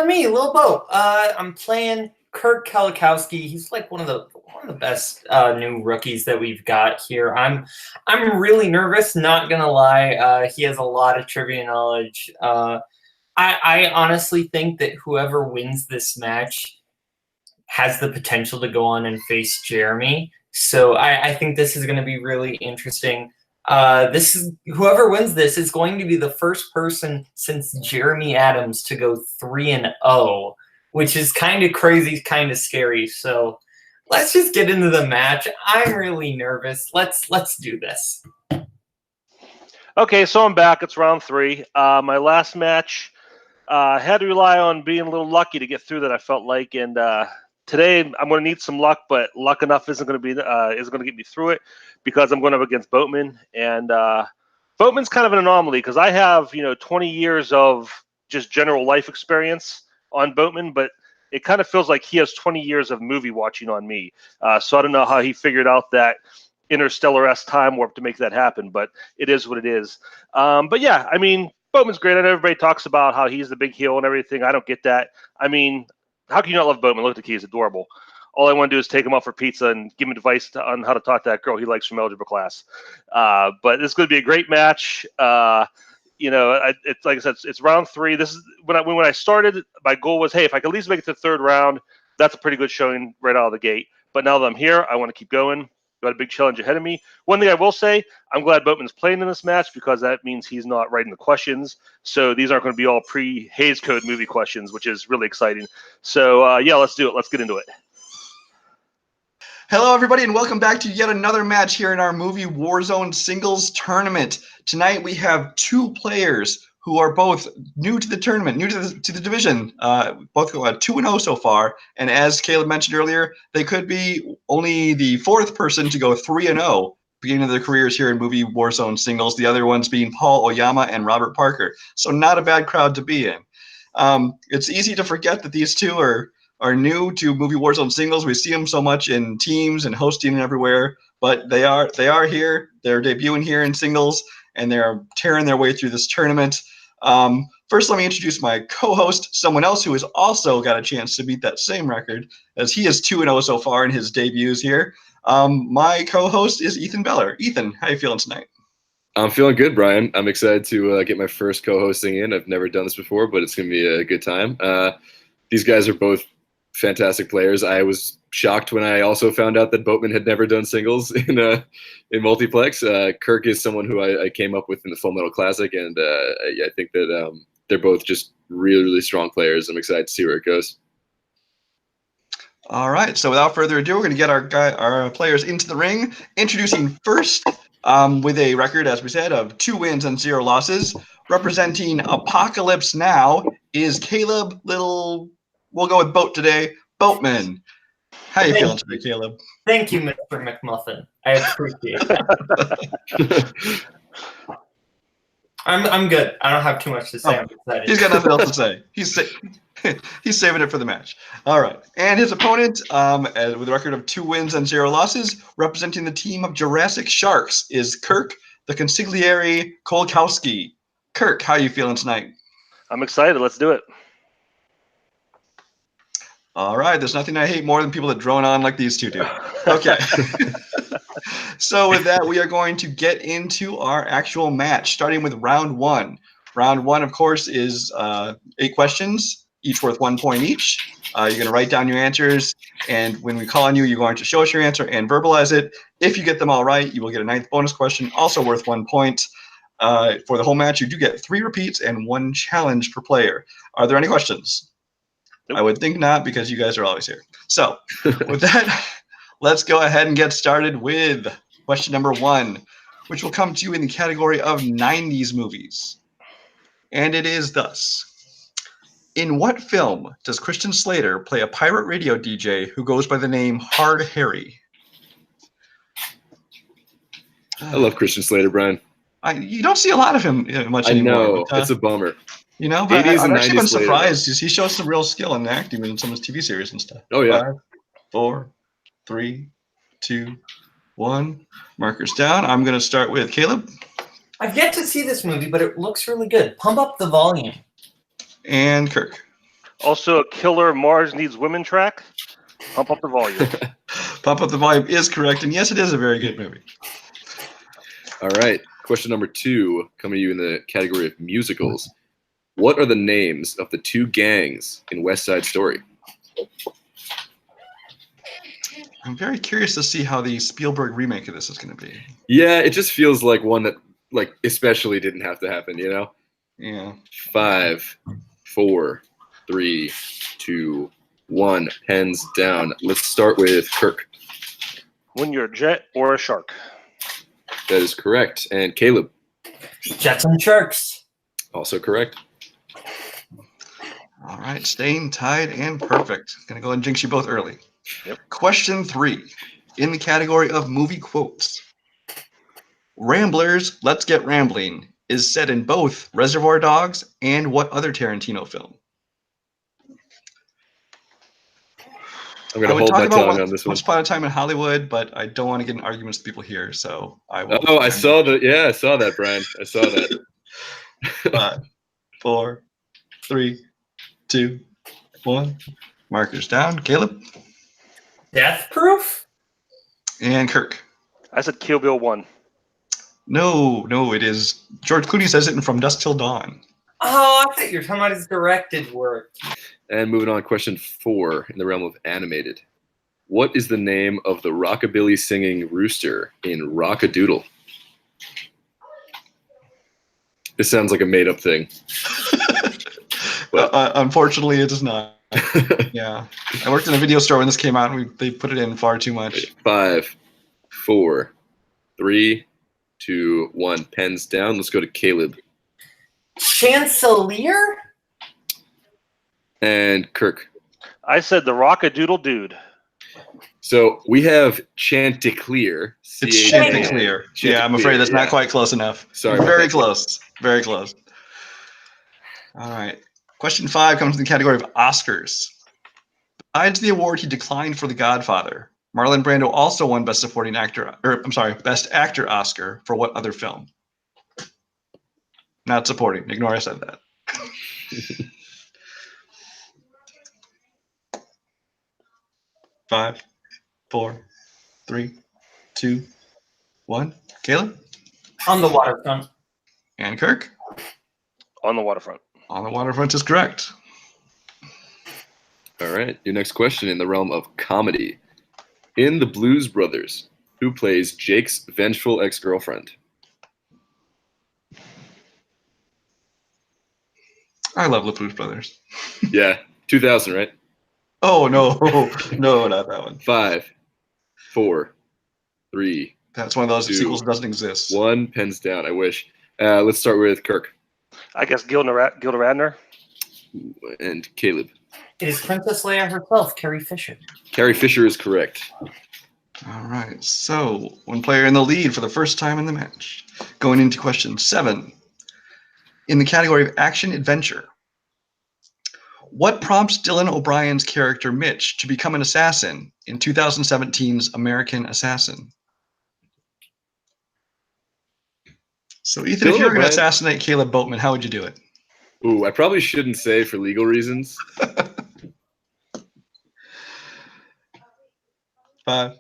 me, Lil Boat. I'm playing Kirk Kowalkowski. He's like one of the best new rookies that we've got here. I'm really nervous, not gonna lie. He has a lot of trivia knowledge. I honestly think that whoever wins this match has the potential to go on and face Jeremy. So I think this is going to be really interesting. Whoever wins this is going to be the first person since Jeremy Adams to go 3-0, which is kind of crazy, kind of scary. So let's just get into the match. I'm really nervous. Let's do this. Okay, so I'm back. It's round 3. My last match had to rely on being a little lucky to get through that. I felt like, and today I'm going to need some luck, but luck enough isn't going to get me through it because I'm going up against Boatman, and Boatman's kind of an anomaly because I have 20 years of just general life experience on Boatman, but it kind of feels like he has 20 years of movie watching on me. So I don't know how he figured out that interstellar-esque time warp to make that happen, but it is what it is. But yeah, I mean, Boatman's great. I know everybody talks about how he's the big heel and everything. I don't get that. I mean, how can you not love Boatman? Look at the key. He's adorable. All I want to do is take him out for pizza and give him advice on how to talk to that girl he likes from algebra class. But this is going to be a great match. It's like I said, it's round 3. This is when I started. My goal was, hey, if I could at least make it to the 3rd round, that's a pretty good showing right out of the gate. But now that I'm here, I want to keep going. Got a big challenge ahead of me. One thing I will say, I'm glad Boatman's playing in this match because that means he's not writing the questions. So these aren't going to be all pre-Hays Code movie questions, which is really exciting. So yeah, let's do it. Let's get into it. Hello, everybody, and welcome back to yet another match here in our movie Warzone singles tournament. Tonight we have 2 players who are both new to the tournament, new to the division. Both go 2-0 so far, and as Kaleb mentioned earlier, they could be only the 4th person to go 3-0, beginning of their careers here in movie Warzone singles. The other ones being Paul Oyama and Robert Parker. So not a bad crowd to be in. It's easy to forget that these 2 are new to movie Warzone singles. We see them so much in teams and hosting and everywhere, but they are here. They're debuting here in singles, and they're tearing their way through this tournament. First, let me introduce my co-host, someone else who has also got a chance to beat that same record, as he is 2-0 so far in his debuts here. My co-host is Ethan Beller. Ethan, how you feeling tonight? I'm feeling good, Brian. I'm excited to get my first co-hosting in. I've never done this before, but it's going to be a good time. These guys are both fantastic players. I was shocked when I also found out that Boatman had never done singles in Multiplex. Kirk is someone who I came up with in the Full Metal Classic, and I think that they're both just really, really strong players. I'm excited to see where it goes. All right, so without further ado, we're going to get our players into the ring. Introducing first, with a record, as we said, of 2 wins and 0 losses, representing Apocalypse Now, is Kaleb We'll go with Boat today. Boatman. How you feeling today, Kaleb? Thank you, Mr. McMuffin. I appreciate that. I'm good. I don't have too much to say. I'm excited. He's got nothing else to say. He's saving it for the match. All right. And his opponent, with a record of 2 wins and 0 losses, representing the team of Jurassic Sharks, is Kirk, the Consigliere Kowalkowski. Kirk, how you feeling tonight? I'm excited. Let's do it. All right, there's nothing I hate more than people that drone on like these 2 do. Okay. So with that, we are going to get into our actual match, starting with round 1. Round 1, of course, is 8 questions, each worth 1 point each. You're going to write down your answers, and when we call on you, you're going to show us your answer and verbalize it. If you get them all right, you will get a 9th bonus question, also worth 1 point. For the whole match, you do get 3 repeats and 1 challenge per player. Are there any questions? Nope. I would think not, because you guys are always here. So with that, let's go ahead and get started with question number 1, which will come to you in the category of 90s movies. And it is thus. In what film does Christian Slater play a pirate radio DJ who goes by the name Hard Harry? I love Christian Slater, Brian. You don't see a lot of him much anymore. I know. It's a bummer. But I've actually been surprised. He shows some real skill in acting in some of his TV series and stuff. Oh, yeah. 5, 4, 3, 2, 1. Markers down. I'm going to start with Kaleb. I've yet to see this movie, but it looks really good. Pump up the volume. And Kirk. Also, a killer Mars Needs Women track. Pump up the volume. Pump Up the Volume is correct, and yes, it is a very good movie. All right. Question number 2, coming to you in the category of musicals. What are the names of the 2 gangs in West Side Story? I'm very curious to see how the Spielberg remake of this is going to be. Yeah, it just feels like one that, like, especially didn't have to happen, you know? Yeah. 5, 4, 3, 2, 1. Pens down. Let's start with Kirk. When you're a jet or a shark. That is correct. And Kaleb. Jets and Sharks. Also correct. All right, staying tied and perfect. Going to go ahead and jinx you both early. Yep. Question 3, in the category of movie quotes. Ramblers, Let's Get Rambling is set in both Reservoir Dogs and what other Tarantino film? I'm going to hold my tongue on this one. Once Upon a Time in Hollywood, but I don't want to get in arguments with people here, so I will. Oh, I saw that, Brian. I saw that. 5, 4, 3, 2, 1. Markers down. Kaleb Death Proof? and Kirk. I said Kill Bill 1. No, it is. George Clooney says it in From Dusk Till Dawn. Oh, I thought you were talking about his directed work. And moving on, question 4 in the realm of animated. What is the name of the rockabilly singing rooster in Rock-a-Doodle? This sounds like a made-up thing. Unfortunately, it does not. Yeah. I worked in a video store when this came out, and they put it in far too much. 5, 4, 3, 2, 1. Pens down. Let's go to Kaleb. Chancellor? And Kirk. I said the Rock-a-Doodle Dude. So we have Chanticleer. It's Chanticleer. Yeah, I'm afraid that's not quite close enough. Sorry. Very close. Very close. All right. Question 5 comes in the category of Oscars. Besides the award he declined for The Godfather, Marlon Brando also won Best Actor Oscar for what other film? Not supporting. Ignore I said that. Five, 4, 3, 2, 1. Kaleb On the Waterfront. and Kirk. On the Waterfront. On the Waterfront is correct. All right. Your next question in the realm of comedy. In The Blues Brothers, who plays Jake's vengeful ex-girlfriend? I love The Blues Brothers. Yeah, 2000, right? Oh, no. No, not that one. 5, 4, 3, That's one of those 2, sequels that doesn't exist. 1. Pens down. I wish. Let's start with Kirk I guess Gilda Radner. and Kaleb. It is Princess Leia herself, Carrie Fisher. Carrie Fisher is correct. All right. So, one player in the lead for the first time in the match. Going into question 7. In the category of action adventure, what prompts Dylan O'Brien's character Mitch to become an assassin in 2017's American Assassin? So, Ethan, if you were going to assassinate Caleb Boatman, how would you do it? Ooh, I probably shouldn't say for legal reasons. 5,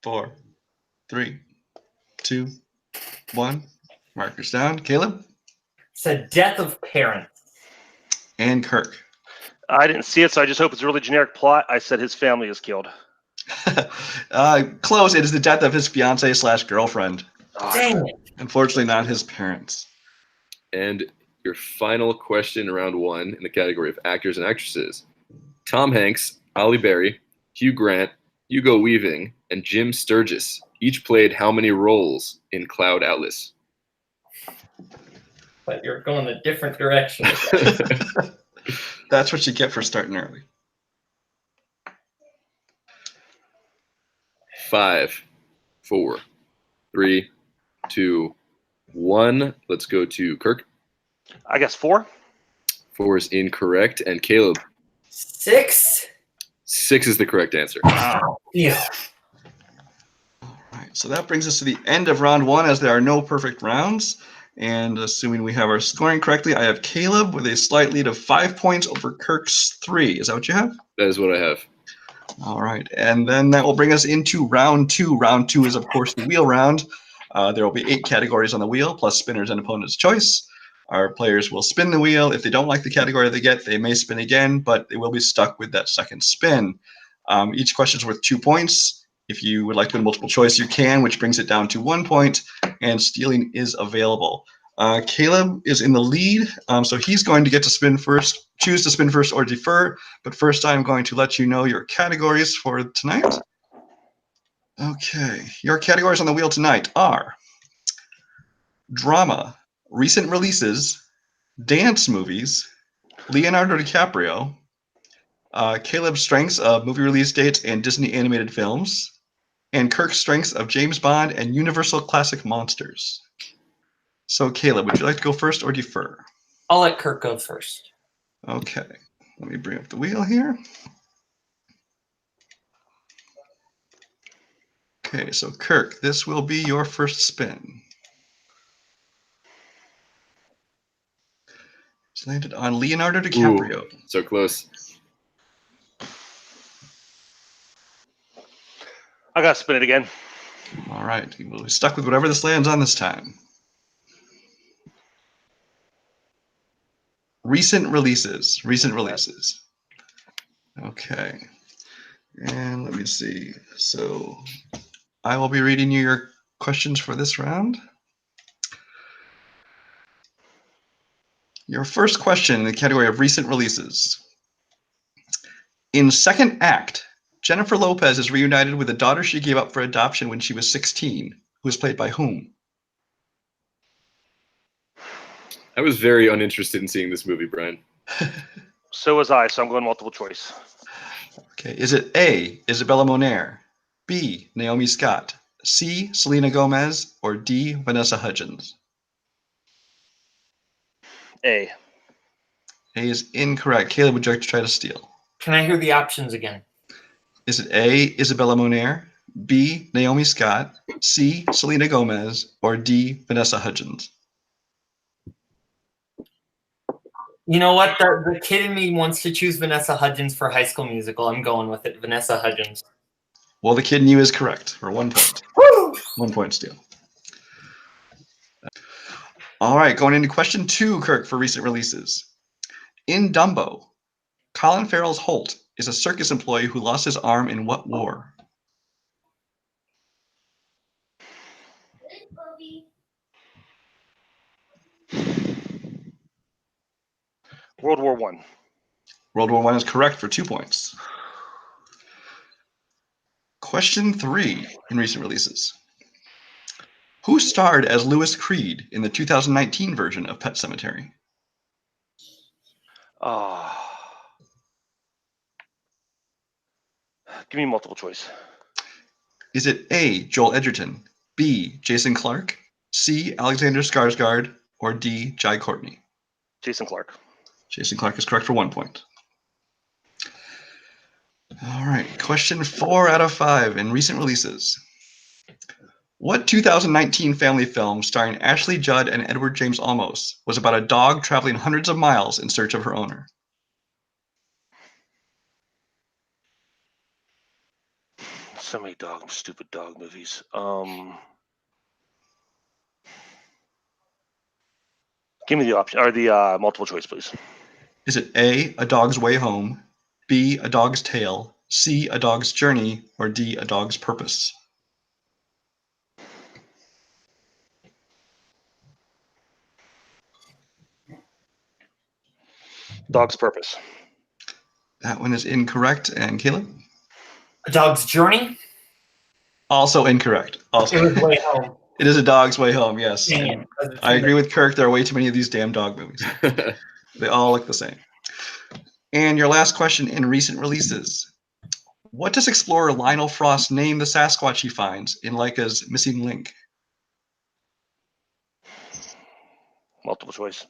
4, 3, 2, 1. Markers down. Kaleb It's a death of parents. and Kirk. I didn't see it, so I just hope it's a really generic plot. I said his family is killed. Close. It is the death of his fiance/girlfriend. Dang it. Unfortunately, not his parents. And your final question, round 1, in the category of actors and actresses. Tom Hanks, Halle Berry, Hugh Grant, Hugo Weaving, and Jim Sturgis each played how many roles in Cloud Atlas? But you're going a different direction. That's what you get for starting early. 5, 4, 3, 2, 1. Let's go to Kirk. I guess 4. 4 is incorrect. And Kaleb. 6. 6 is the correct answer. Yeah. All right, so that brings us to the end of round 1, as there are no perfect rounds. And assuming we have our scoring correctly, I have Kaleb with a slight lead of 5 points over Kirk's 3. Is that what you have? That is what I have. All right. And then that will bring us into round 2. Round 2 is, of course, the wheel round. There will be 8 categories on the wheel, plus spinners and opponent's choice. Our players will spin the wheel. If they don't like the category they get, they may spin again, but they will be stuck with that second spin. Each question is worth 2 points. If you would like to win multiple choice, you can, which brings it down to 1 point, and stealing is available. Kaleb is in the lead, so he's going to get to spin first, choose to spin first or defer. But first, I'm going to let you know your categories for tonight. Okay, your categories on the wheel tonight are drama, recent releases, dance movies, Leonardo DiCaprio, Kaleb's strengths of movie release dates and Disney animated films, and Kirk's strengths of James Bond and Universal classic monsters. So, Kaleb, would you like to go first or defer? I'll let Kirk go first. Okay, let me bring up the wheel here. Okay, so Kirk, this will be your first spin. It's landed on Leonardo DiCaprio. Ooh, so close. I got to spin it again. All right, we'll be stuck with whatever this lands on this time. Recent releases. Recent releases. Okay. And let me see. So I will be reading you your questions for this round. Your first question in the category of recent releases. In second act, Jennifer Lopez is reunited with a daughter she gave up for adoption when she was 16, who was played by whom? I was very uninterested in seeing this movie, Brian. So was I, so I'm going multiple choice. Okay, is it A, Isabella Moner, B, Naomi Scott, C, Selena Gomez, or D, Vanessa Hudgens? A. A is incorrect. Kaleb, would you like to try to steal? Can I hear the options again? Is it A, Isabella Moner, B, Naomi Scott, C, Selena Gomez, or D, Vanessa Hudgens? You know what? The kid in me wants to choose Vanessa Hudgens for High School Musical. I'm going with it. Vanessa Hudgens. Well, the kid in you is correct for 1 point. Woo! 1 point steal. All right, going into question 2, Kirk, for recent releases. In Dumbo, Colin Farrell's Holt is a circus employee who lost his arm in what war? World War I. World War I is correct for 2 points. Question 3 in recent releases. Who starred as Louis Creed in the 2019 version of Pet Sematary? Give me multiple choice. Is it A, Joel Edgerton, B, Jason Clarke, C, Alexander Skarsgård, or D, Jai Courtney? Jason Clarke. Jason Clarke is correct for 1 point. All right, question 4 out of 5 in recent releases. What 2019 family film starring Ashley Judd and Edward James Olmos was about a dog traveling hundreds of miles in search of her owner? So many stupid dog movies. Give me the option or the multiple choice, please. Is it A, A Dog's Way Home, B, A Dog's Tale, C, A Dog's Journey, or D, A Dog's Purpose? Dog's Purpose. That one is incorrect. And Kaleb? A Dog's Journey? Also incorrect. Also, It was Way Home. It is A Dog's Way Home, yes. Dang it. I agree with Kirk. There are way too many of these damn dog movies. They all look the same. And your last question in recent releases. What does explorer Lionel Frost name the Sasquatch he finds in Laika's Missing Link? Multiple choice.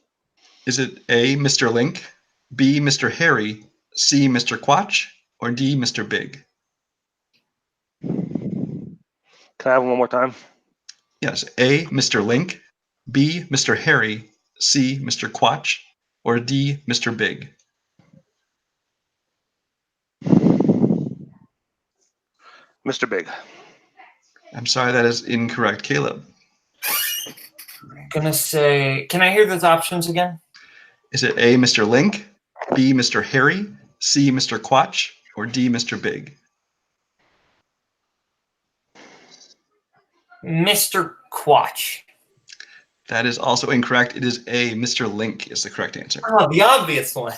Is it A, Mr. Link, B, Mr. Harry, C, Mr. Quatch, or D, Mr. Big? Can I have one more time? Yes, A, Mr. Link, B, Mr. Harry, C, Mr. Quatch, or D, Mr. Big? Mr. Big. I'm sorry, that is incorrect. Caleb. I'm gonna say, can I hear those options again? Is it A, Mr. Link, B, Mr. Harry, C, Mr. Quatch, or D, Mr. Big? Mr. Quatch. That is also incorrect. It is A, Mr. Link is the correct answer. Oh, the obvious one.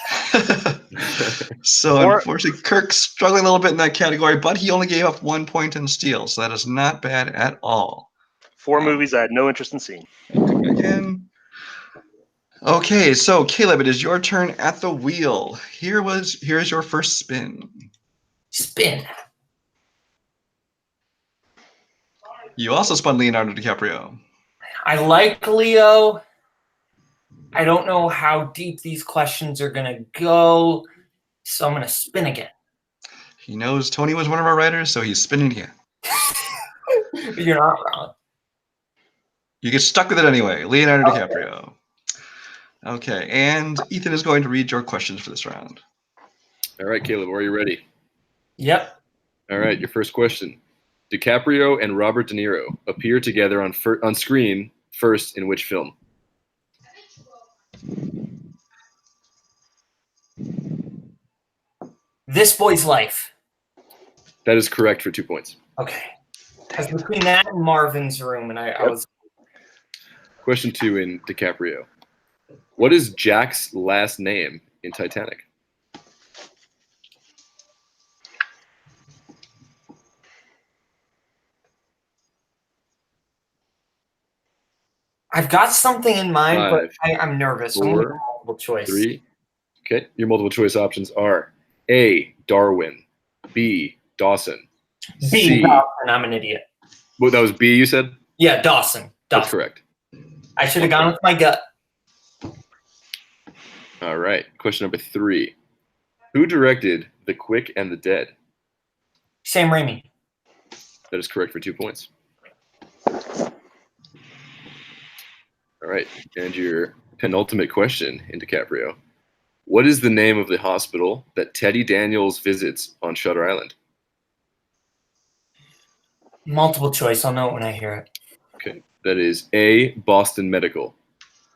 So unfortunately, Kirk's struggling a little bit in that category, but he only gave up 1 point in steal, so that is not bad at all. 4 movies I had no interest in seeing. Again. Okay, so Caleb, it is your turn at the wheel. Here's your first spin. Spin. You also spun Leonardo DiCaprio. I like Leo. I don't know how deep these questions are going to go, so I'm going to spin again. He knows Tony was one of our writers, so he's spinning again. You're not wrong. You get stuck with it anyway. Leonardo DiCaprio. Okay, and Ethan is going to read your questions for this round. All right, Caleb, are you ready? Yep. All right, your first question. DiCaprio and Robert De Niro appear together on screen first in which film? This Boy's Life. That is correct for 2 points. Okay. I was between that and Marvin's Room, and I was... Question 2 in DiCaprio. What is Jack's last name in Titanic? I've got something in mind, 5, but I'm nervous. 4, I'm going to multiple choice. 3. Okay, your multiple choice options are A, Darwin, B, Dawson, B, C. Dawson. I'm an idiot. Well, that was B, you said? Yeah, Dawson. That's correct. I should have gone with my gut. All right, question number 3. Who directed The Quick and the Dead? Sam Raimi. That is correct for 2 points. All right, and your penultimate question in DiCaprio. What is the name of the hospital that Teddy Daniels visits on Shutter Island? Multiple choice. I'll know it when I hear it. Okay, that is A, Boston Medical,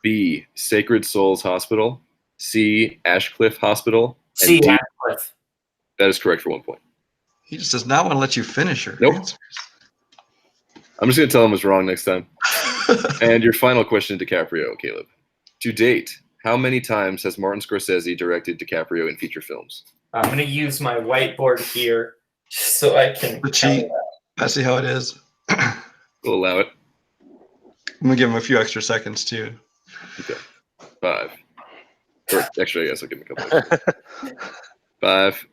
B, Sacred Souls Hospital, C, Ashcliffe Hospital, and C, D. Ashcliffe. That is correct for 1 point. He just does not want to let you finish her. Nope. I'm just going to tell him it's wrong next time. And your final question, DiCaprio, Caleb. To date, how many times has Martin Scorsese directed DiCaprio in feature films? I'm going to use my whiteboard here so I can... The cheat. I see how it is. We'll allow it. I'm going to give him a few extra seconds, too. Okay. 5. Or actually, I guess I'll give him a couple. 5,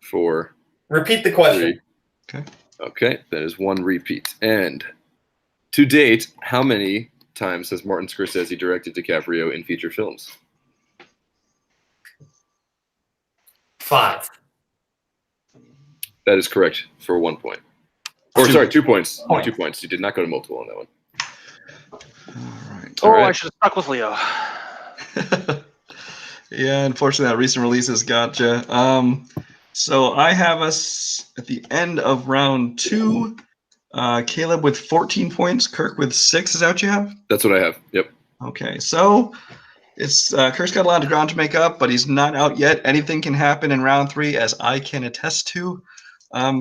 4. Repeat the question. 3. Okay, that is 1 repeat. And to date, how many times has Martin Scorsese directed DiCaprio in feature films? 5. That is correct for 1 point. Or sorry, 2 points. Point. 2 points. You did not go to multiple on that one. All right. Oh, All right. I should have stuck with Leo. Yeah, unfortunately, that recent releases gotcha. So I have us at the end of round 2. Caleb with 14 points, Kirk with 6. Is that what you have? That's what I have. Yep. Okay, so it's Kirk's got a lot of ground to make up, but he's not out yet. Anything can happen in round 3, as I can attest to.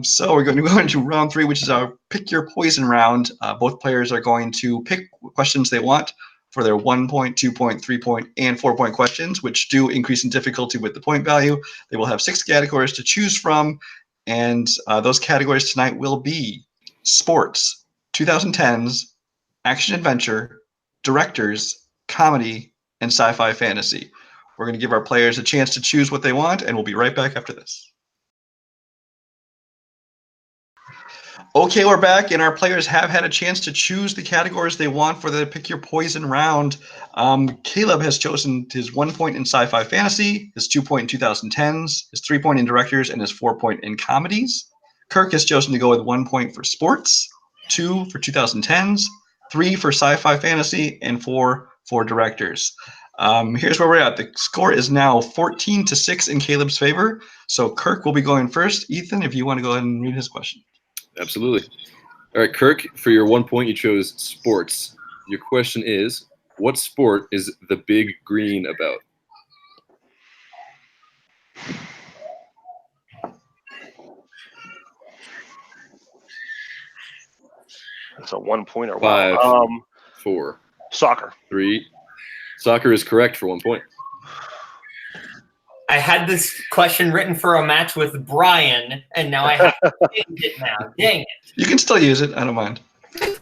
So we're going to go into round 3, which is our pick your poison round. Both players are going to pick questions they want for their 1 point, 2 point, 3 point, and 4 point questions, which do increase in difficulty with the point value. They will have 6 categories to choose from, and those categories tonight will be sports, 2010s, action adventure, directors, comedy, and sci-fi fantasy. We're going to give our players a chance to choose what they want, and we'll be right back after this. Okay, we're back, and our players have had a chance to choose the categories they want for the Pick Your Poison round. Caleb has chosen his 1 point in sci-fi fantasy, his 2 point in 2010s, his 3 point in directors, and his 4 point in comedies. Kirk has chosen to go with 1 point for sports, 2 for 2010s, 3 for sci-fi fantasy, and 4 for directors. Here's where we're at. The score is now 14-6 in Caleb's favor. So Kirk will be going first. Ethan, if you want to go ahead and read his question. Absolutely. All right, Kirk, for your 1 point, you chose sports. Your question is, what sport is the big green about? It's a 1 pointer. 5, Wow. 4, Soccer. 3. Soccer is correct for 1 point. I had this question written for a match with Brian, and now I have to change it now. Dang it. You can still use it. I don't mind.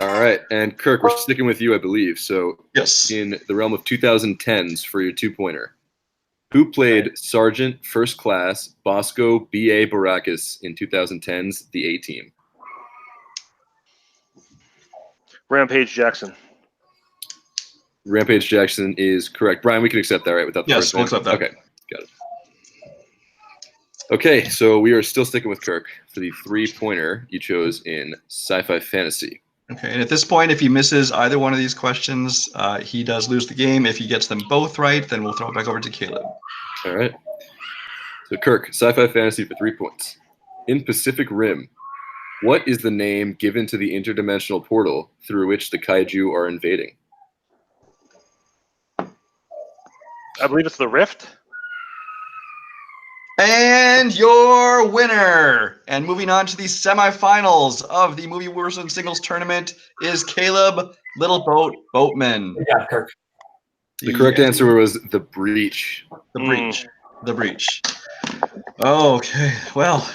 All right, and Kirk, we're sticking with you, I believe. So Yes. in the realm of 2010s for your 2-pointer, who played Sergeant First Class Bosco B.A. Baracus in 2010's The A-Team? Rampage Jackson. Rampage Jackson is correct. Brian, we can accept that, right? Without the Yes, first we'll name? accept that. Okay, got it. Okay, so we are still sticking with Kirk for the 3-pointer you chose in sci-fi fantasy. Okay, and at this point, if he misses either one of these questions, he does lose the game. If he gets them both right, then we'll throw it back over to Caleb. All right. So Kirk, sci-fi fantasy for 3 points. In Pacific Rim, what is the name given to the interdimensional portal through which the kaiju are invading? I believe it's the Rift. And your winner, and moving on to the semifinals of the Movie Warzone Singles Tournament, is Kaleb Little Boat Boatman. Good job, Kirk. The correct answer was The Breach. The Breach. The Breach. Okay, well,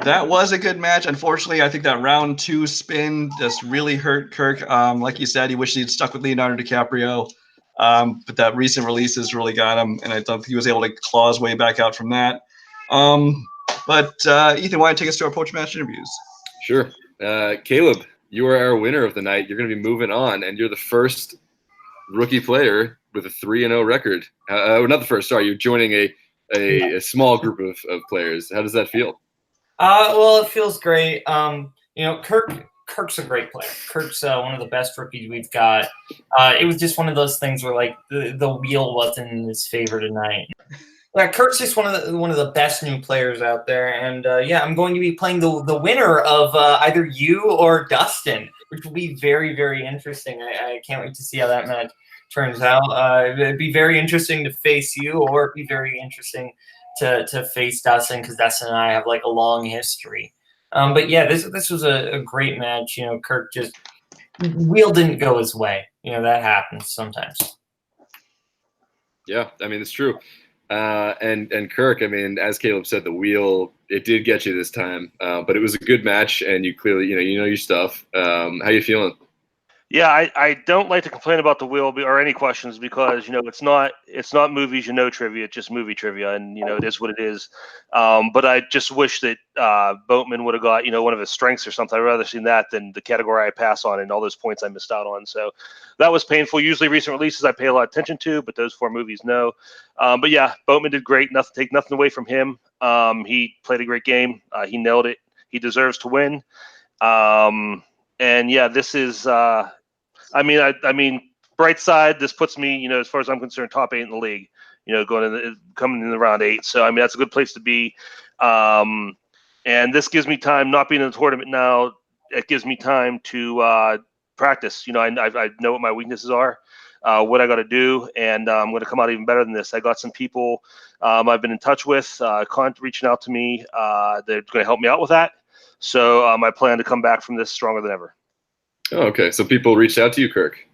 that was a good match. Unfortunately, I think that round 2 spin just really hurt Kirk. Like you said, he wished he'd stuck with Leonardo DiCaprio. But that recent releases really got him, and I don't think he was able to claw his way back out from that. But Ethan, why don't you take us to our post-match interviews? Sure. Caleb, you are our winner of the night. You're going to be moving on, and you're the first rookie player with a 3-0 record. Not the first, sorry. You're joining a small group of players. How does that feel? Well, it feels great. Kirk's a great player. Kirk's one of the best rookies we've got. It was just one of those things where like the wheel wasn't in his favor tonight. Yeah, Kirk's just one of the best new players out there, and I'm going to be playing the winner of either you or Dustin, which will be very, very interesting. I can't wait to see how that match turns out. It'd be very interesting to face you, or it'd be very interesting to face Dustin, because Dustin and I have like a long history. But yeah, this was a great match. You know, Kirk just wheel didn't go his way. You know, that happens sometimes. Yeah, I mean, it's true. And Kirk, I mean, as Caleb said, the wheel, it did get you this time, but it was a good match, and you clearly, you know your stuff. How you feeling? Yeah, I don't like to complain about the wheel or any questions, because it's not movies, trivia, it's just movie trivia, and it is what it is. But I just wish that Boatman would have got one of his strengths or something. I'd rather seen that than the category I pass on and all those points I missed out on. So that was painful. Usually recent releases I pay a lot of attention to, but those 4 movies, no. But yeah, Boatman did great. Take nothing away from him. He played a great game. He nailed it. He deserves to win. And yeah, this is. I mean, bright side. This puts me, as far as I'm concerned, top 8 in the league. Coming in the round 8. So I mean, that's a good place to be. And this gives me time. Not being in the tournament now, it gives me time to practice. I know what my weaknesses are, what I got to do, and I'm going to come out even better than this. I got some people I've been in touch with, reaching out to me. They're going to help me out with that. So I plan to come back from this stronger than ever. Oh, okay. So people reached out to you, Kirk?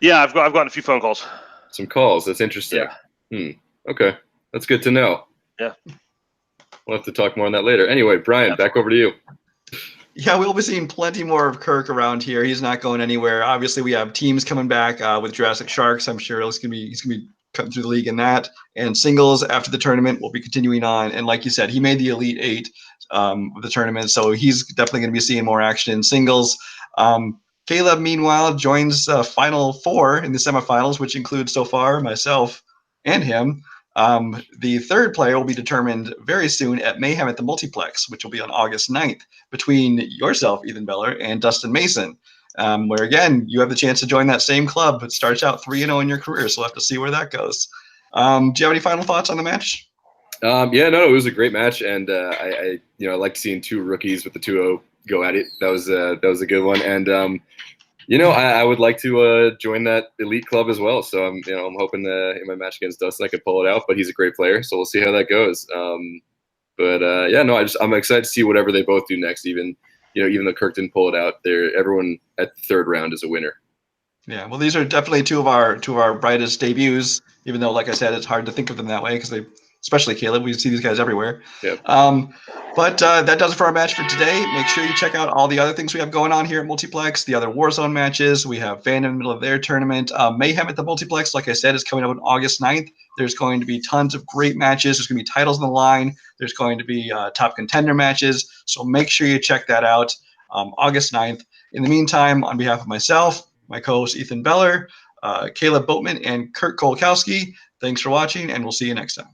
Yeah, I've gotten a few phone calls. Some calls. That's interesting. Yeah. Okay. That's good to know. Yeah. We'll have to talk more on that later. Anyway, Brian, back over to you. Yeah, we'll be seeing plenty more of Kirk around here. He's not going anywhere. Obviously, we have teams coming back with Jurassic Sharks. I'm sure he's gonna be cutting through the league in that. And singles after the tournament will be continuing on. And like you said, he made the Elite 8 of the tournament, so he's definitely going to be seeing more action in singles. Caleb, meanwhile, joins Final 4 in the semifinals, which includes so far myself and him. The third player will be determined very soon at Mayhem at the Multiplex, which will be on August 9th, between yourself, Ethan Beller, and Dustin Mason. where, again, you have the chance to join that same club. It starts out 3-0 in your career, so we'll have to see where that goes. Do you have any final thoughts on the match? Yeah, no, it was a great match, and I liked seeing two rookies with the 2-0 go at it. That was a good one, and I would like to join that elite club as well. So I'm hoping in my match against Dustin I could pull it out. But he's a great player, so we'll see how that goes. I'm excited to see whatever they both do next. Even though Kirk didn't pull it out, everyone at the third round is a winner. Yeah, well, these are definitely two of our brightest debuts. Even though, like I said, it's hard to think of them that way because especially Kaleb, we see these guys everywhere. Yeah. But that does it for our match for today. Make sure you check out all the other things we have going on here at Multiplex, the other Warzone matches. We have Vail in the middle of their tournament. Mayhem at the Multiplex, like I said, is coming up on August 9th. There's going to be tons of great matches. There's going to be titles on the line. There's going to be top contender matches. So make sure you check that out August 9th. In the meantime, on behalf of myself, my co-host Ethan Beller, Kaleb Boatman, and Kirk Kowalkowski, thanks for watching, and we'll see you next time.